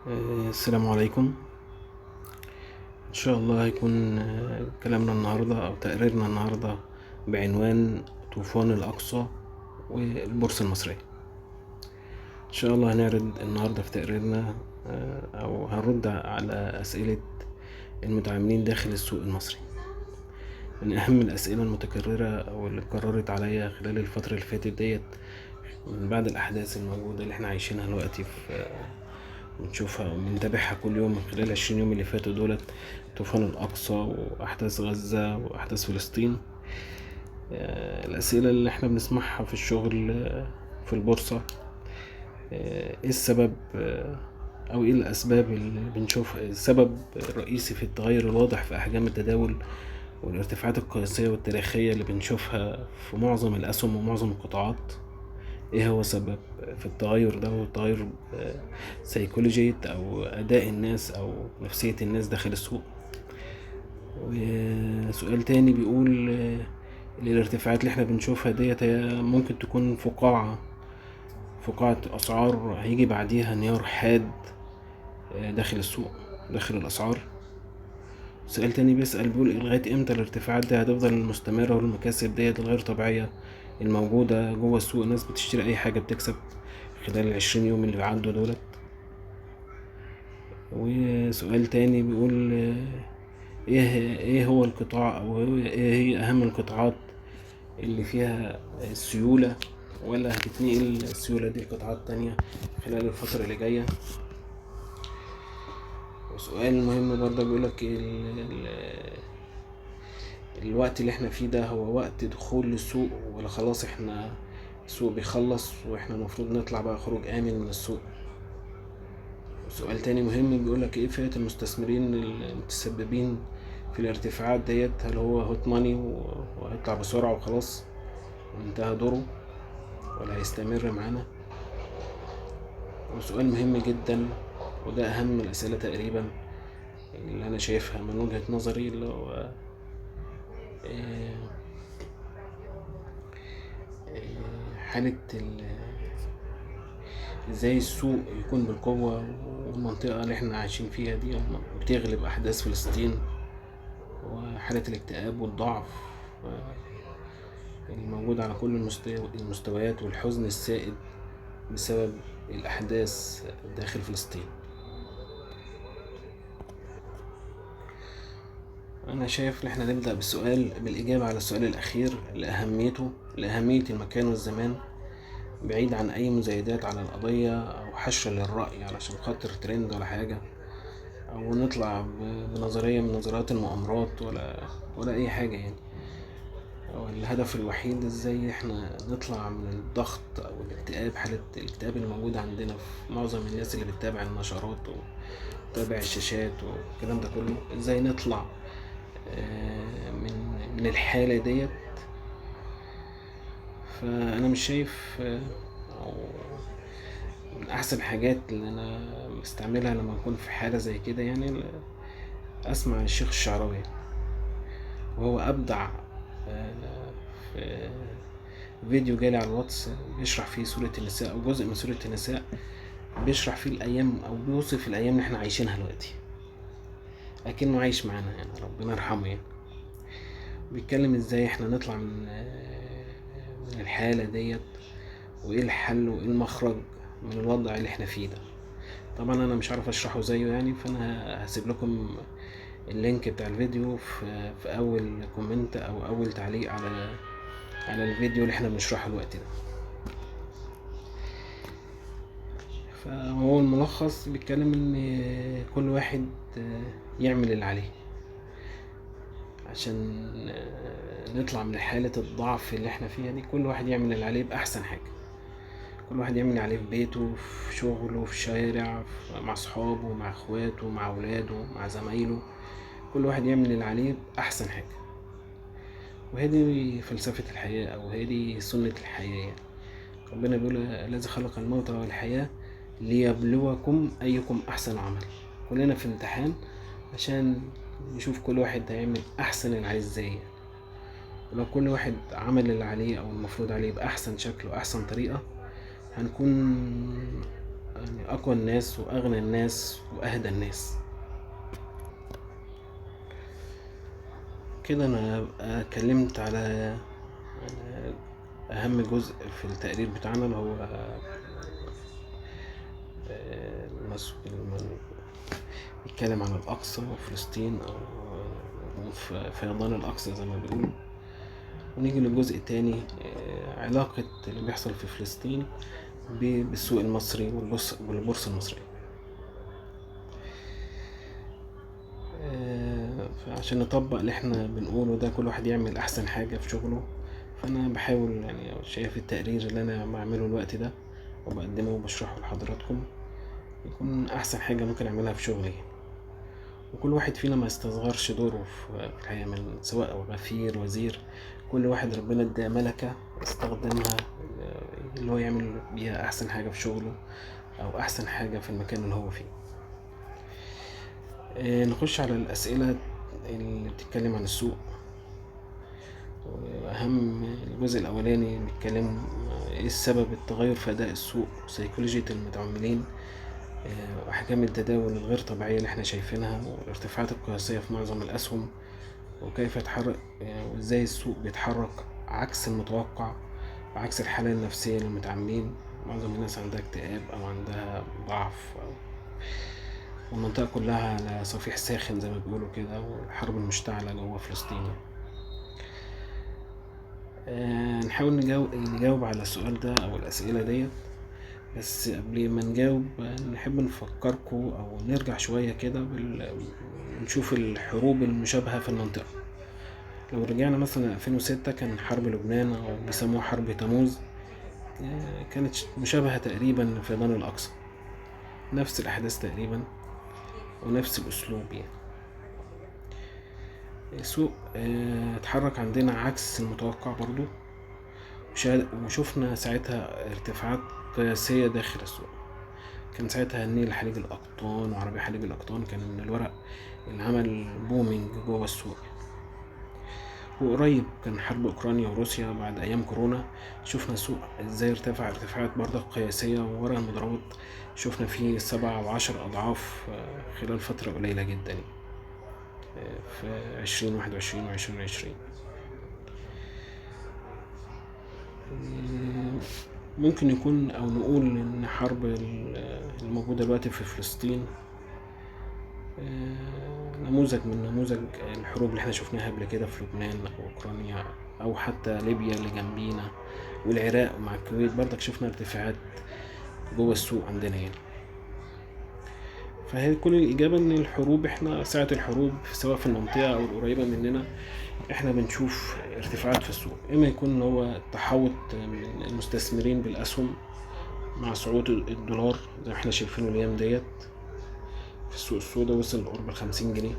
السلام عليكم. إن شاء الله هيكون كلامنا النهاردة أو تقريرنا النهاردة بعنوان طوفان الأقصى والبورصة المصرية. إن شاء الله هنعرض النهاردة في تقريرنا أو هنرد على أسئلة المتعاملين داخل السوق المصري. من أهم الأسئلة المتكررة أو اللي اتكررت عليا خلال الفترة اللي فاتت ديت من بعد الأحداث الموجودة اللي احنا عايشينها دلوقتي في بنشوفها وبنتابعها كل يوم من خلال 20 يوم اللي فاتوا دولت، طوفان الأقصى وأحداث غزة وأحداث فلسطين. الأسئلة اللي احنا بنسمعها في الشغل في البورصة، ايه السبب أو ايه الأسباب اللي بنشوف السبب الرئيسي في التغير الواضح في أحجام التداول والارتفاعات القياسية والتاريخية اللي بنشوفها في معظم الأسهم ومعظم القطاعات. ايه هو سبب في التغير ده والتغير سيكولوجية او اداء الناس او نفسية الناس داخل السوق. وسؤال تاني بيقول الارتفاعات اللي احنا بنشوفها ديت هي ممكن تكون فقاعة اسعار هيجي بعديها انهيار حاد داخل السوق داخل الاسعار. سؤال تاني بيقول لغاية امتى الارتفاعات دي هتفضل مستمرة والمكاسب ديت الغير طبيعية الموجودة جوه السوق، الناس بتشتري اي حاجة بتكسب خلال 20 يوم اللي عدوا دولت. وسؤال تاني بيقول ايه هو القطاع او ايه هي اهم القطاعات اللي فيها السيولة، ولا هتتنقل السيولة دي لقطاعات تانية خلال الفترة اللي جاية. وسؤال مهم برضه بيقولك الوقت اللي احنا فيه ده هو وقت دخول للسوق ولا خلاص احنا السوق بيخلص واحنا المفروض نطلع بقى خروج امن من السوق. سؤال تاني مهم بيقولك ايه فئة المستثمرين المتسببين في الارتفاعات ديت، هل هو هوت ماني وهيطلع بسرعة وخلاص وانتهى دوره ولا هيستمر معانا. وسؤال مهم جدا وده اهم الاسئلة تقريبا اللي انا شايفها من وجهة نظري، اللي هو حالة ازاي السوق يكون بالقوة والمنطقة اللي احنا عايشين فيها دي بتغلب احداث فلسطين وحالة الاكتئاب والضعف الموجود على كل المستويات والحزن السائد بسبب الأحداث داخل فلسطين. أنا شايف إن احنا نبدأ بالإجابة على السؤال الأخير لأهمية المكان والزمان، بعيد عن أي مزايدات على القضية أو حشر للرأي علشان خاطر ترند ولا حاجة، أو نطلع بنظرية من نظريات المؤامرات ولا أي حاجة يعني. هو الهدف الوحيد ازاي احنا نطلع من الضغط او الاكتئاب، حالة الاكتئاب اللي موجودة عندنا في معظم الناس اللي بتتابع النشرات وتتابع الشاشات والكلام ده كله، ازاي نطلع من الحالة ديت. فانا مش شايف او من احسن الحاجات اللي انا بستعملها لما اكون في حالة زي كده يعني اسمع الشيخ الشعراوي، وهو ابدع في فيديو جالي على الواتس بيشرح فيه سورة النساء او جزء من سورة النساء، بيشرح فيه الايام او بيوصف الايام اللي احنا عايشينها دلوقتي اكنه عايش معانا يعني، ربنا يرحمه يعني. بيتكلم ازاي احنا نطلع من الحالة ديت وايه الحل وايه المخرج من الوضع اللي احنا فيه ده. طبعا انا مش عارف اشرحه زيه يعني، فانا هسيب لكم اللينك بتاع الفيديو في اول كومنت او اول تعليق على الفيديو اللي احنا بنشرحه الوقت ده. فهو الملخص بيتكلم ان كل واحد يعمل اللي عليه عشان نطلع من حالة الضعف اللي احنا فيها دي. كل واحد يعمل اللي عليه بأحسن حاجة، كل واحد يعمل اللي عليه في بيته، في شغله، في الشارع، مع صحابه، مع اخواته، مع اولاده، مع زمايله. كل واحد يعمل اللي عليه بأحسن حاجة، وهذه فلسفة الحياة او هذه سنة الحياة يعني. ربنا بيقول الذي خلق الموت والحياة ليبلوكم أيكم أحسن عمل. كلنا في امتحان عشان نشوف كل واحد هيعمل أحسن اللي عليه ازاي يعني. ولو كل واحد عمل اللي عليه أو المفروض عليه بأحسن شكل وأحسن طريقة، هنكون يعني أقوى الناس وأغنى الناس وأهدى الناس. كده أنا اتكلمت على أهم جزء في التقرير بتاعنا، اللي هو بيتكلم عن الأقصى وفلسطين، أو فيضان الأقصى زي ما بيقولوا. ونيجي للجزء التاني، علاقة اللي بيحصل في فلسطين بالسوق المصري والبورصة المصرية. فعشان نطبق اللي احنا بنقوله ده، كل واحد يعمل أحسن حاجة في شغله. فأنا بحاول يعني شايف التقرير اللي أنا بعمله الوقت ده وبقدمه وبشرحه لحضراتكم يكون أحسن حاجة ممكن أعملها في شغلي. وكل واحد فينا ما يستصغرش دوره في الحياة، من سواء غفير وزير. كل واحد ربنا اداه ملكة استخدمها اللي هو يعمل بيها أحسن حاجة في شغله أو أحسن حاجة في المكان اللي هو فيه. نخش على الأسئلة اللي بتتكلم عن السوق. وأهم الجزء الأولاني بيتكلم إيه السبب التغير في أداء السوق وسيكولوجية المتعاملين، وأحجام التداول الغير طبيعية اللي احنا شايفينها، والارتفاعات القياسية في معظم الأسهم، وكيف يتحرك وإزاي السوق بيتحرك عكس المتوقع وعكس الحالة النفسية للمتعاملين. معظم الناس عندها اكتئاب أو عندها ضعف، والمنطقة كلها على صفيح ساخن زي ما بيقولوا كده، والحرب المشتعلة جوه فلسطين. نحاول نجاوب على السؤال ده أو الأسئلة ديت. بس قبل ما نجاوب نحب نفكركم أو نرجع شوية كده نشوف الحروب المشابهة في المنطقة. لو رجعنا مثلا 2006 كان حرب لبنان أو بيسموها حرب تموز، كانت مشابهة تقريبا لفيضان الأقصى، نفس الأحداث تقريبا ونفس الأسلوب. يعني السوق اتحرك عندنا عكس المتوقع برضو، وشوفنا ساعتها ارتفاعات قياسية داخل السوق. كان ساعتها النيل حليب الأقطان وعربي حليب الأقطان كان من الورق اللي عمل بومينج جوه السوق. وقريب كان حرب أوكرانيا وروسيا بعد أيام كورونا، شوفنا السوق ازاي ارتفع ارتفاعات برضه قياسية، وورا المضاربات شوفنا فيه 7 و10 أضعاف خلال فترة قليلة جدا في 2021 و 2020. ممكن يكون أو نقول إن حرب الموجودة دلوقتي في فلسطين نموذج من نموذج الحروب اللي احنا شفناها قبل كده في لبنان أو أوكرانيا أو حتى ليبيا اللي جنبينا والعراق مع الكويت. برضك شفنا ارتفاعات جوه السوق عندنا يعني. فهي كل الإجابة إن الحروب، احنا ساعة الحروب سواء في المنطقة أو القريبة مننا احنا بنشوف ارتفاعات في السوق. إما يكون هو تحوط من المستثمرين بالأسهم مع صعود الدولار زي ما احنا شايفينه الأيام ديت في السوق السوداء، وصل قرب 50 جنيه.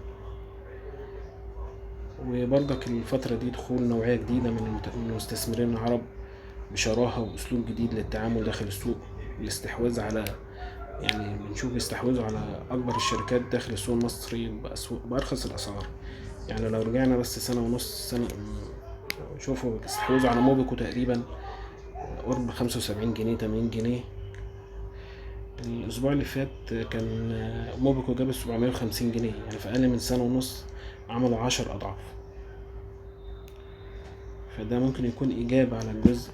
وبرضك الفترة دي دخول نوعية جديدة من المستثمرين العرب بشراهة وأسلوب جديد للتعامل داخل السوق، الاستحواذ على يعني بنشوف بيستحوذوا على أكبر الشركات داخل السوق المصري بأرخص الأسعار. يعني لو رجعنا بس سنة ونص سنة شوفوا بيستحوذوا على موبيكو تقريبا قرب 75 جنيه 80 جنيه. الأسبوع اللي فات كان موبيكو جاب 750 جنيه، يعني في أقل من سنة ونص عملوا 10 أضعاف. فده ممكن يكون إجابة على الجزء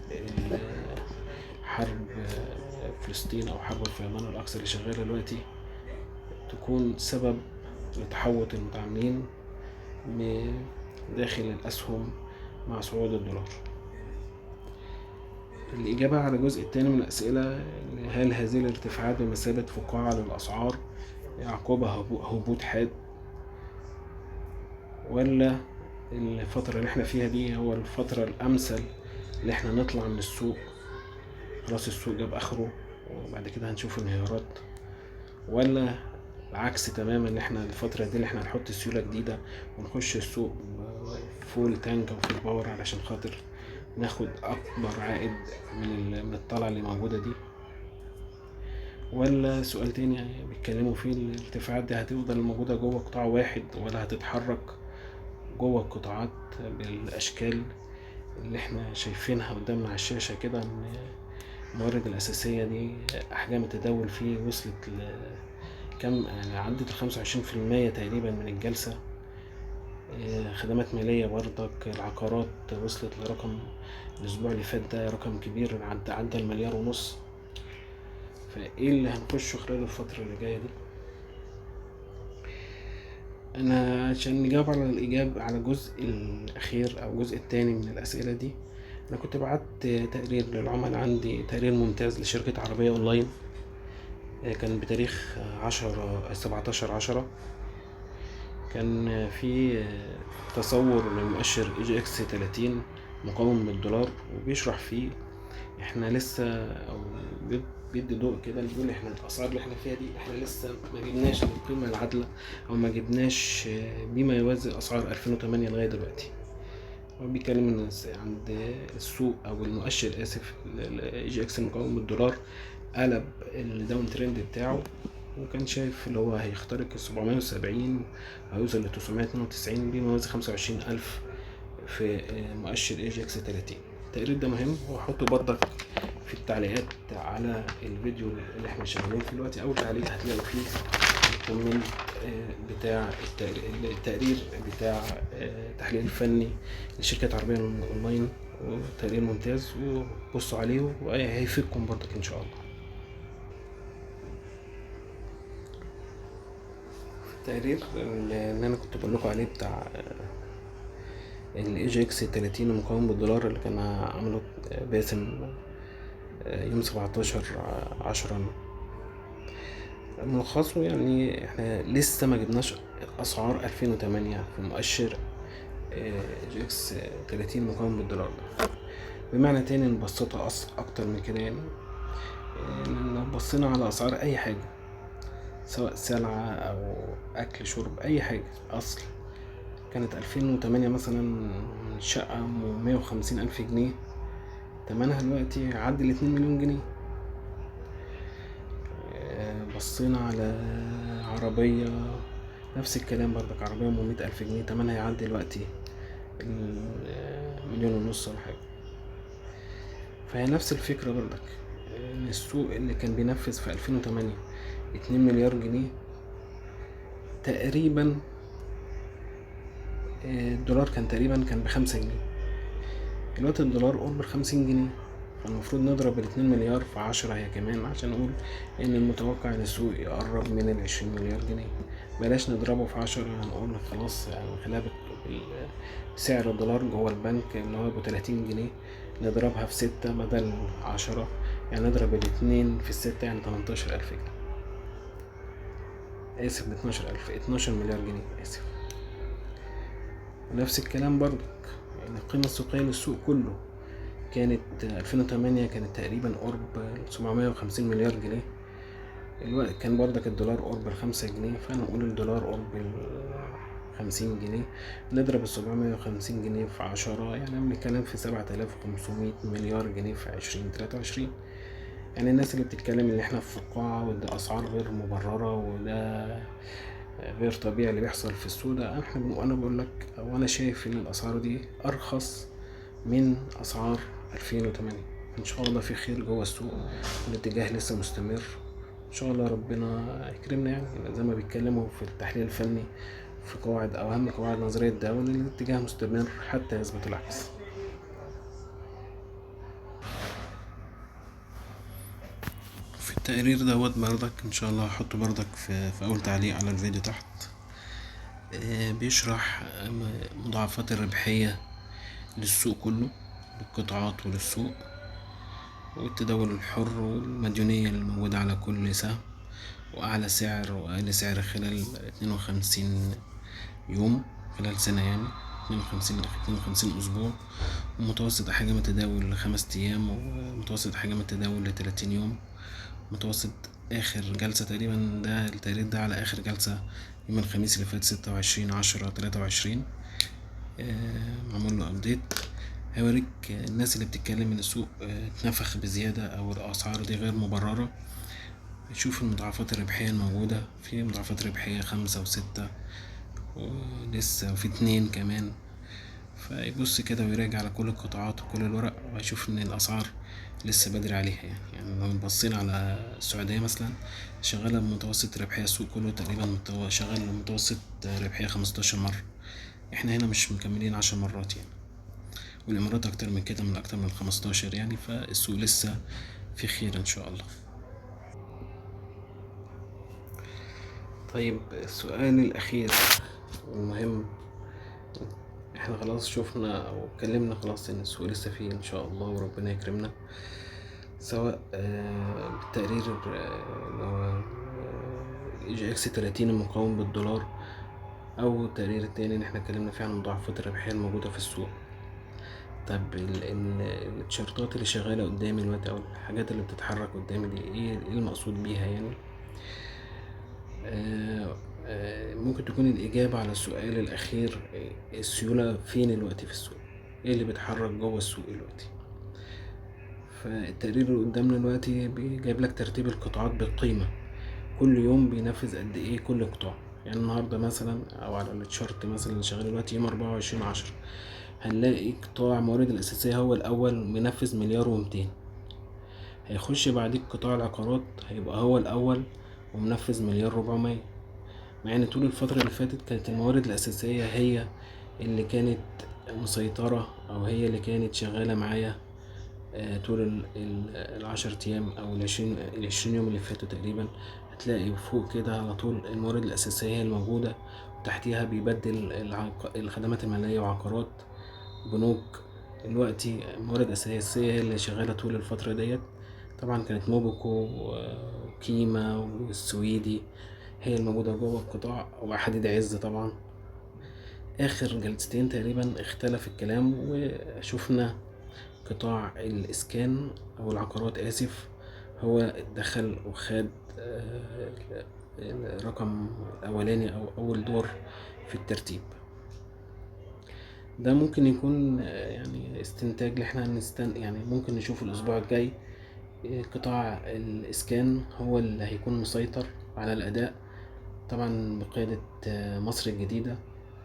حرب فلسطين أو حرب الفيضان الأقصى اللي شغالة دلوقتي تكون سبب لتحوط المتعاملين داخل الأسهم مع صعود الدولار. الإجابة على الجزء الثاني من الأسئلة، هل هذه الارتفاعات بمثابة فقاعة للأسعار يعقبها هبوط حاد، ولا الفترة اللي احنا فيها دي هو الفترة الأمثل اللي احنا نطلع من السوق، خلاص السوق جاب آخره وبعد كده هنشوف انهيارات، ولا العكس تماما اللي احنا الفترة دي اللي احنا نحط سيولة جديدة ونخش السوق فول تانك وفول باور علشان خاطر ناخد أكبر عائد من الطلعة اللي موجودة دي. ولا سؤال تاني بيتكلموا فيه الارتفاعات دي هتفضل موجودة جوه قطاع واحد ولا هتتحرك جوه القطاعات بالأشكال اللي احنا شايفينها قدامنا على الشاشة كده، ان الموارد الأساسية دي أحجام التداول فيه وصلت كم، يعني عدت 25% تقريبا من الجلسة. خدمات مالية برضك، العقارات وصلت لرقم الأسبوع اللي فات ده رقم كبير، عدى 1.5 مليار. فإيه اللي هنخشه خلال الفترة اللي جاية دي؟ أنا عشان نجاوب على الإجابة على الجزء الأخير أو الجزء التاني من الأسئلة دي، أنا كنت بعت تقرير للعملاء عندي، تقرير ممتاز لشركة عربية أونلاين، كان بتاريخ 17/10. كان في تصور لمؤشر EGX 30 مقاوم بالدولار، وبيشرح فيه احنا لسه، او بيدي ضوء كده، بيقول احنا الاسعار اللي احنا فيها دي احنا لسه ما جبناش القيمة العادلة، او ما جبناش بما يوازي اسعار 2008 لغاية دلوقتي. هو بيتكلم ان عند السوق او المؤشر، اسف، EGX المقاوم بالدولار قلب الداون ترند بتاعه، وكان شايف اللي هو هيخترق 770 وهيوصل ل 992 بما يوازي 25,000 في مؤشر EGX 30. التقرير ده مهم، وهحطه برضك في التعليقات على الفيديو اللي احنا شغالين فيه دلوقتي. اول تعليق هتلاقوا فيه الكومنت بتاع التقرير بتاع التحليل الفني لشركة عربية اونلاين، وتقرير ممتاز، وبصوا عليه وهيفيدكم برضك ان شاء الله. التقرير اللي انا كنت بقول لكم عليه بتاع EGX 30 المقاوم بالدولار، اللي كان عمله باسم يوم 17/10، ملخصه يعني احنا لسه ما جبناش اسعار 2008 في مؤشر EGX 30 مقاوم بالدولار ده. بمعنى تاني نبسطها اكتر من كده، يعني لو بصينا على اسعار اي حاجة، سواء سلعة او اكل شرب، اي حاجة اصل كانت 2008 مثلا شقة 150,000 جنيه، تمنها دلوقتي عدى 2 مليون جنيه. بصينا على عربية نفس الكلام برضك، عربية 100,000 جنيه، تمنها يعدي دلوقتي 1,500,000 ولا حاجة. فهي نفس الفكرة برضك، ان السوق اللي كان بينفذ في 2008 2 مليار جنيه تقريبا، الدولار كان تقريبا ب5 جنيه، دلوقتي الدولار قرب 50 جنيه. فالمفروض نضرب 2 مليار في 10 هي كمان، عشان نقول ان المتوقع ان السوق يقرب من 20 مليار جنيه. بلاش نضربه في 10، هنقول خلاص يعني خليها سعر الدولار جوه البنك اللي هو ب30 جنيه، نضربها في 6 بدل 10، يعني نضرب 2 في 6، يعني 18,000 جنيه، اسف 12,000، 12 مليار جنيه، اسف. ونفس الكلام برضك، يعني القيمة السوقية للسوق كله كانت 2008 كانت تقريبا قرب 750 مليار جنيه. الوقت كان برضك الدولار قرب 5 جنيه، فنقول الدولار قرب 50 جنيه، نضرب 750 جنيه في 10، يعني بنتكلم في 7,500 مليار جنيه في 2023. يعني الناس اللي بتتكلم ان احنا في فقاعة وده اسعار غير مبررة وده غير طبيعي اللي بيحصل في السوق ده، وانا بقول لك، وانا شايف ان الاسعار دي ارخص من اسعار 2008. ان شاء الله في خير جوه السوق، والاتجاه لسه مستمر، ان شاء الله ربنا يكرمنا. يعني زي ما بيتكلموا في التحليل الفني في قواعد او اهم قواعد نظرية داون، الاتجاه مستمر حتى يثبت العكس. في التقرير دوت برضك ان شاء الله هحطه برضك في اول تعليق على الفيديو تحت، بيشرح مضاعفات الربحية للسوق كله، للقطاعات وللسوق، والتداول الحر والمديونية الموجودة على كل سهم، وأعلى سعر وأقل سعر خلال 52 يوم خلال سنة، يعني 52 أسبوع، ومتوسط حجم التداول ل5 أيام، ومتوسط حجم التداول ل30 يوم، متوسط آخر جلسة تقريبا، ده التقرير ده على آخر جلسة يوم الخميس اللي فات 26/10/23، معمول له أبديت. هيوريك الناس اللي بتتكلم ان السوق اتنفخ بزيادة او الاسعار دي غير مبررة. شوف المضاعفات الربحية الموجودة، في مضاعفات ربحية 5 و6 ولسه وفي 2 كمان. فيبص كده ويراجع على كل القطاعات وكل الورق، وهيشوف ان الاسعار لسه بدري عليها. يعني لو بصينا على السعودية مثلا، شغالة بمتوسط ربحية، السوق كله تقريبا شغال بمتوسط ربحية 15 مرة. احنا هنا مش مكملين 10 مرات يعني، والامارات اكتر من كده، من اكتر من 15 يعني. فالسوق لسه في خير ان شاء الله. طيب السؤال الاخير المهم، احنا خلاص شوفنا او اتكلمنا خلاص ان السوق لسه فيه ان شاء الله وربنا يكرمنا، سواء بالتقرير اللي هو جي اكس 30 المقاوم بالدولار، او التقرير التاني اللي احنا اتكلمنا فيه عن مضاعفات الربحية الموجودة في السوق. طب التيشيرتات اللي شغالة قدامي دلوقتي، او الحاجات اللي بتتحرك قدامي دي، ايه المقصود بيها يعني؟ ممكن تكون الإجابة على السؤال الأخير السيولة فين الوقت في السوق، ايه اللي بيتحرك جوه السوق دلوقتي. فالتقرير اللي قدامنا دلوقتي جايب لك ترتيب القطاعات بالقيمة، كل يوم بينفذ قد ايه كل قطاع. يعني النهاردة مثلا، او على التشارت مثلا اللي شغال دلوقتي يوم 24/10، هنلاقي قطاع الموارد الأساسية هو الأول منفذ 1,200,000. هيخش بعديه قطاع العقارات، هيبقى هو الأول ومنفذ 1,400,000. مع ان طول الفترة اللي فاتت كانت الموارد الأساسية هي اللي كانت مسيطرة، أو هي اللي كانت شغالة معايا طول 10 أيام أو ال20 يوم اللي فاتوا تقريبا. هتلاقي فوق كده على طول الموارد الأساسية هي الموجودة، وتحتيها بيبدل الخدمات المالية وعقارات بنوك. دلوقتي الموارد الأساسية هي اللي شغالة طول الفترة ديت. طبعا كانت موبيكو وكيما والسويدي هي الموجودة جوه القطاع، وحديد عز طبعا. آخر جلستين تقريبا اختلف الكلام، وشوفنا قطاع الإسكان أو العقارات آسف، هو دخل وخد الرقم الأولاني أو أول دور في الترتيب. ده ممكن يكون يعني استنتاج اللي احنا يعني ممكن نشوف الأسبوع الجاي قطاع الإسكان هو اللي هيكون مسيطر على الأداء، طبعا بقيادة مصر الجديدة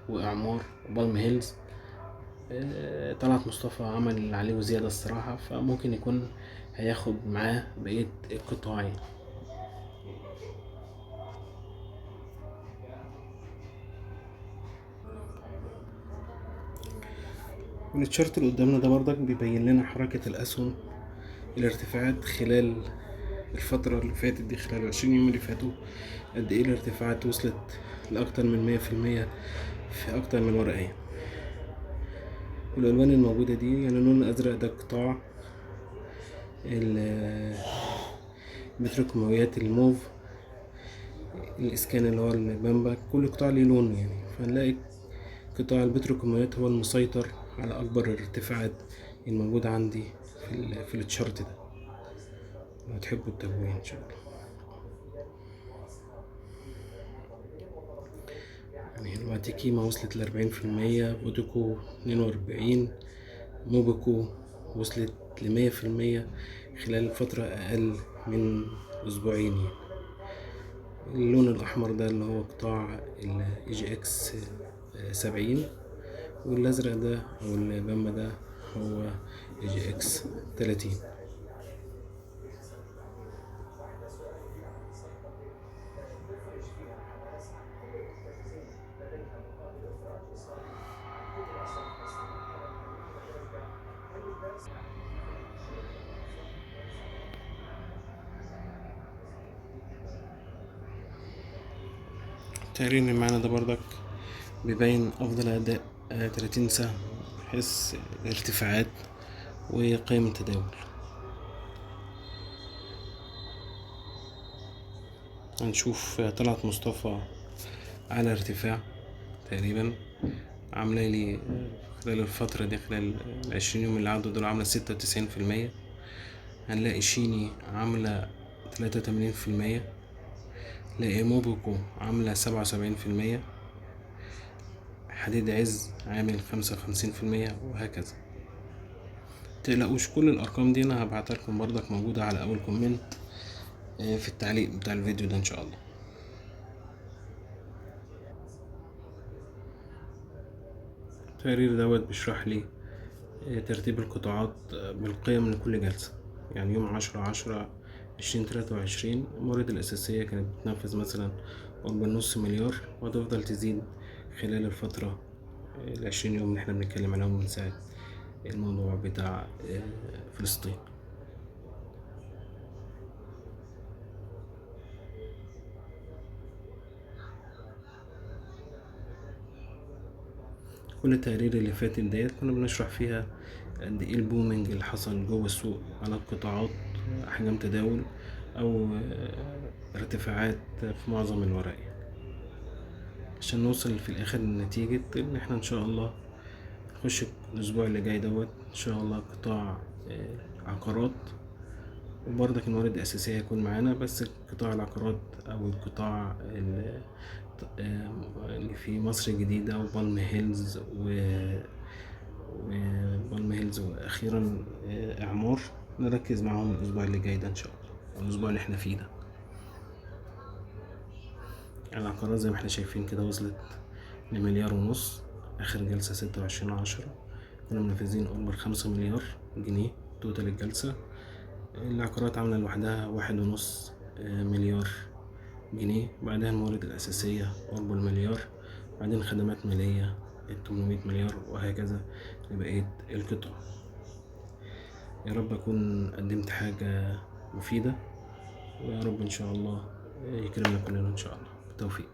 وإعمار وبالم هيلز. طلعت مصطفى عمل اللي عليه وزيادة الصراحة، فممكن يكون هياخد معاه بقية القطاعين. والتشارت اللي قدامنا ده برضك بيبين لنا حركة الأسهم، الارتفاعات خلال الفترة اللي فاتت دي، خلال 20 يوم اللي فاتوا، قد ايه الارتفاعات وصلت لأكتر من 100% في أكتر من ورقية. والألوان الموجودة دي، يعني اللون الأزرق ده قطاع البتروكيماويات، الموف الإسكان اللي هو البامبا، كل قطاع ليه لون يعني. فنلاقي قطاع البتروكيماويات هو المسيطر على أكبر الارتفاعات الموجودة عندي في التشارت ده، لو تحبوا تتابعوه إن شاء الله. يعني دلوقتي كيما وصلت ل40%، بوديكو 42، موبيكو وصلت ل100% خلال فترة أقل من أسبوعين يعني. اللون الأحمر ده اللي هو قطاع الجي اكس 70، والأزرق ده أو البامبا ده هو جي اكس 30. التقرير اللي معانا ده برضك بيبين أفضل أداء 30 سهم، بحيث ارتفاعات وقيم التداول. هنشوف طلعت مصطفى على ارتفاع تقريبا، عاملة لي خلال الفترة دي، خلال 20 يوم اللي عدوا دول، عاملة 96%. هنلاقي شيني عاملة 83%، نلاقي موبيكو عاملة 77%، حديد عز عامل 55%، وهكذا. متقلقوش، كل الأرقام دي أنا هبعتها لكم برضك، موجودة على أول كومنت في التعليق بتاع الفيديو ده إن شاء الله. التقرير دوت بيشرح لي ترتيب القطاعات بالقيم لكل جلسة. يعني يوم 10/10/2023 الموارد الأساسية كانت بتنفذ مثلا قرب نص مليار، وهتفضل تزيد خلال الفترة 20 يوم اللي احنا بنتكلم عليهم من ساعة الموضوع بتاع فلسطين. كل التقارير اللي فاتت ديت كنا بنشرح فيها قد ايه البومينج اللي حصل جوه السوق على القطاعات، احجام تداول او ارتفاعات في معظم الورق، عشان نوصل في الاخر لنتيجة ان احنا ان شاء الله نخش الاسبوع اللي جاي دوت ان شاء الله قطاع عقارات، وبرضك الموارد الأساسية هيكون معانا، بس قطاع العقارات أو القطاع اللي في مصر الجديدة وبالم هيلز وبالم هيلز وأخيرا إعمار نركز معاهم الأسبوع اللي جاي ده إن شاء الله، أو الأسبوع اللي احنا فيه ده. العقارات زي ما احنا شايفين كده وصلت ل1.5 مليار. آخر جلسة 26/10 كنا منفذين قرب 5 مليار جنيه توتال الجلسة. العقارات عاملة لوحدها 1.5 مليار جنيه، بعدها الموارد الأساسية قرب المليار، بعدين خدمات مالية 800 مليار، وهكذا لبقية القطع. يا رب أكون قدمت حاجة مفيدة، ويا رب إن شاء الله يكرمنا كلنا إن شاء الله بالتوفيق.